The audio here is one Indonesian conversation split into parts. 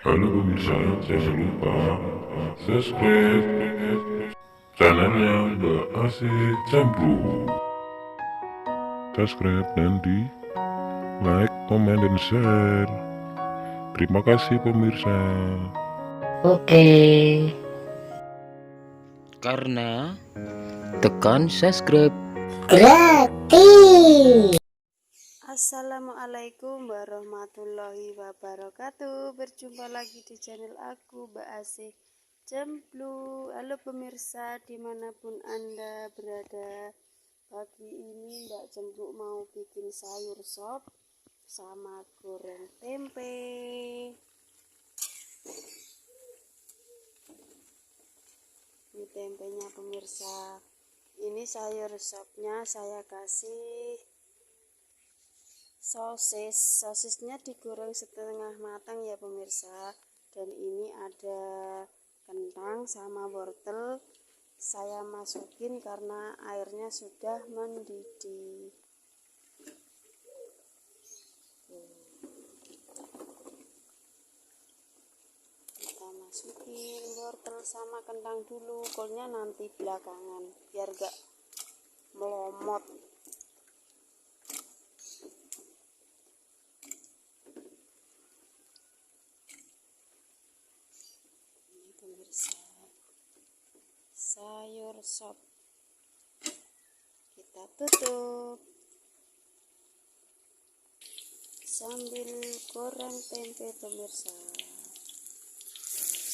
Halo pemirsa, jangan lupa subscribe channelnya Mbak Asih Cembru. Subscribe dan di like, komen, dan share. Terima kasih pemirsa. Oke. Karena tekan subscribe Gratis. Assalamualaikum warahmatullahi wabarakatuh. Berjumpa lagi di channel aku, Mbak Asih Cemblu. Halo pemirsa dimanapun Anda berada. Pagi ini Mbak Cemblu mau bikin sayur sop sama goreng tempe. Ini tempenya pemirsa. Ini sayur sopnya saya kasih sosisnya digoreng setengah matang ya pemirsa. Dan ini ada kentang sama wortel saya masukin karena airnya sudah mendidih. Kita masukin wortel sama kentang dulu, kolnya nanti belakangan biar gak melomot. Pemirsa, sayur sop kita tutup sambil goreng tempe pemirsa.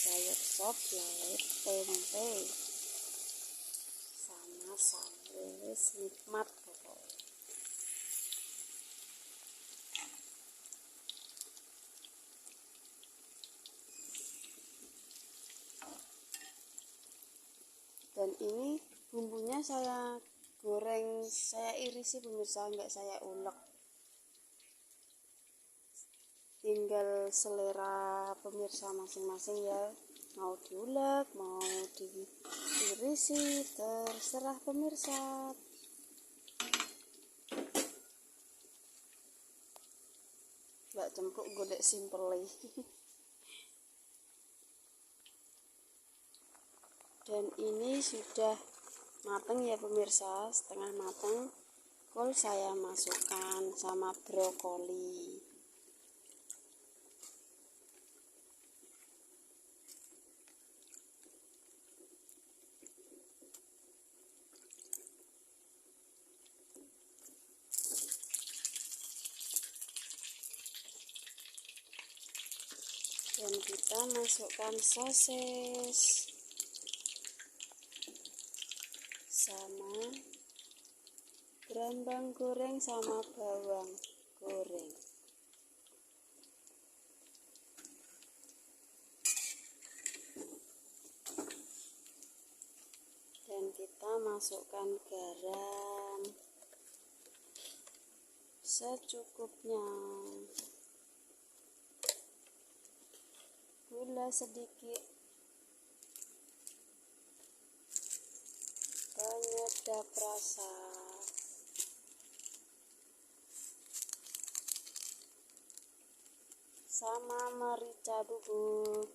Sayur sop lauk tempe sama sambal nikmat pokoknya. Dan ini bumbunya saya goreng, saya irisi pemirsa, enggak saya ulek. Tinggal selera pemirsa masing-masing ya, mau diulek mau diirisi terserah pemirsa. Mbak Cempluk golek simpel. Dan ini sudah matang ya pemirsa, setengah matang. Kol saya masukkan sama brokoli. Dan kita masukkan sosis sama berambang goreng sama bawang goreng. Dan kita masukkan garam secukupnya, gula sedikit, penyedap rasa, sama merica bubuk.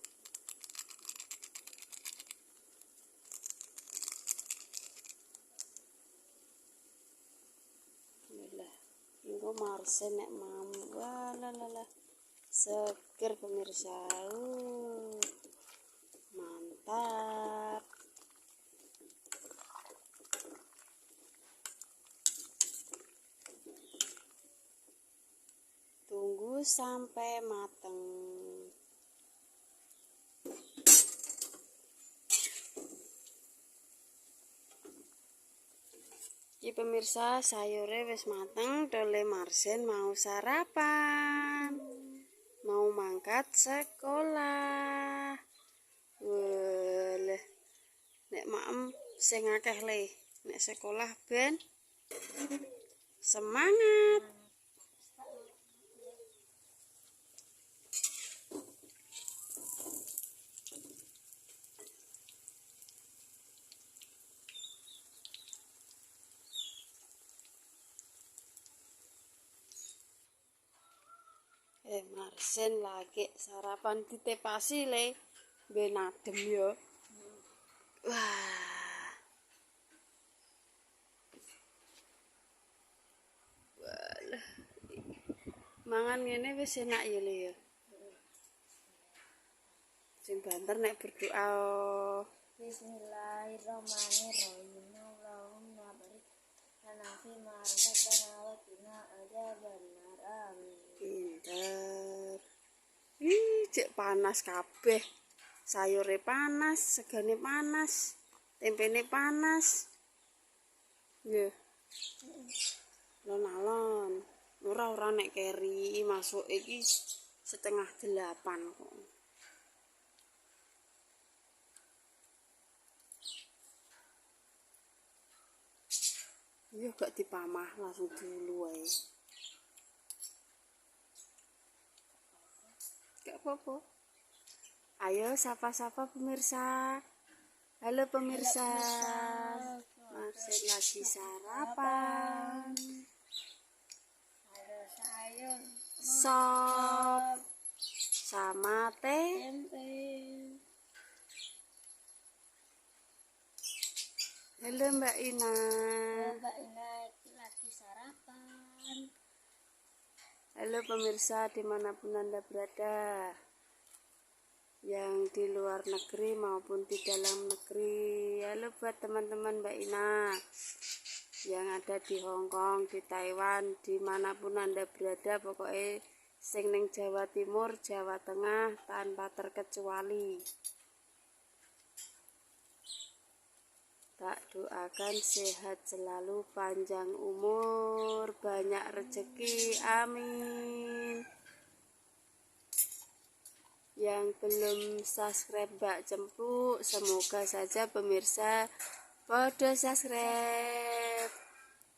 Ini marsen nek mam, walalah seger pemirsa, mantap. Tunggu sampai matang. Iki pemirsa, sayurnya wis mateng, dole marsen mau sarapan, mau mangkat sekolah. Wah, nek maem sing akeh le, nek sekolah ben semangat. Marsen Marsen lagi sarapan ditepasi le ben adem ya. Wah. Walah. Mangan ngene wis enak ya le ya. Sing banter nek berdoa. Bismillahirrahmanirrahim. Allahumma barik lana fi ma razaqtana wa qina adzabannar. Amin. Pinter. Cek panas kabeh. Sayure panas, segane panas, tempene panas. Nggih. Lon-alon. Ora nek keri masuk iki 7:30 kok. Iya gak dipamah langsung dulu wae. Gak apa-apa. Ayo sapa-sapa pemirsa. Halo pemirsa. Marsen lagi sarapan. Ada sayur, Sop sama teh. tempe. Halo Mbak Ina. Mbak Ina lagi sarapan. Halo pemirsa dimanapun Anda berada, yang di luar negeri maupun di dalam negeri. Halo buat teman-teman Mbak Ina yang ada di Hong Kong, di Taiwan, dimanapun Anda berada, pokoknya sing ning Jawa Timur, Jawa Tengah tanpa terkecuali. Tak doakan sehat selalu, panjang umur, banyak rezeki, amin. Yang belum subscribe Mbak Cempuk, semoga saja pemirsa pada subscribe.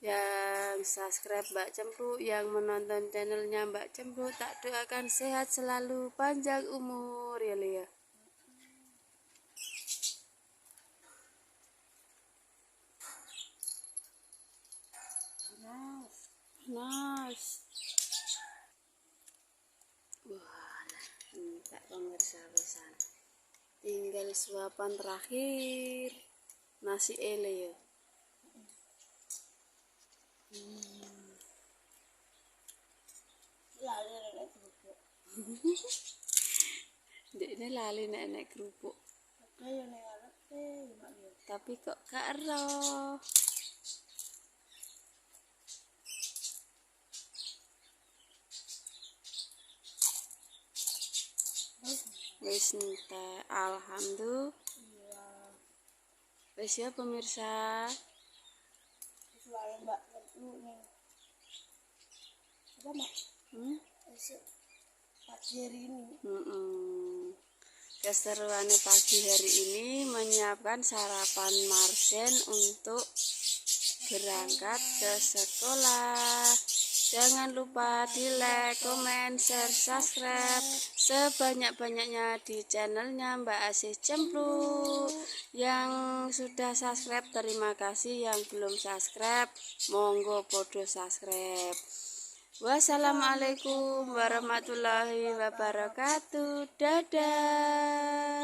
Yang subscribe Mbak Cempuk, yang menonton channelnya Mbak Cempuk, tak doakan sehat selalu, panjang umur ya Lia. Nice. Wah, tak pemirsa pisan. Tinggal suapan terakhir. Nasi ele ya. Lali nek kerupuk. Ndekne lali nek kerupuk. Oke yo nek arepe mak yo. Tapi kok gak eroh. Wis entek, alhamdulillah. Wis ya pemirsa. Suara Mbak Cempuk ning. Apa Mak? Esok pagi hari ini. Keseruannya pagi hari ini menyiapkan sarapan Marsen untuk berangkat ke sekolah. Jangan lupa di like, komen, share, subscribe sebanyak-banyaknya di channelnya Mbak Asih Cempluk. Yang sudah subscribe terima kasih, yang belum subscribe monggo podo subscribe. Wassalamualaikum warahmatullahi wabarakatuh. Dadah.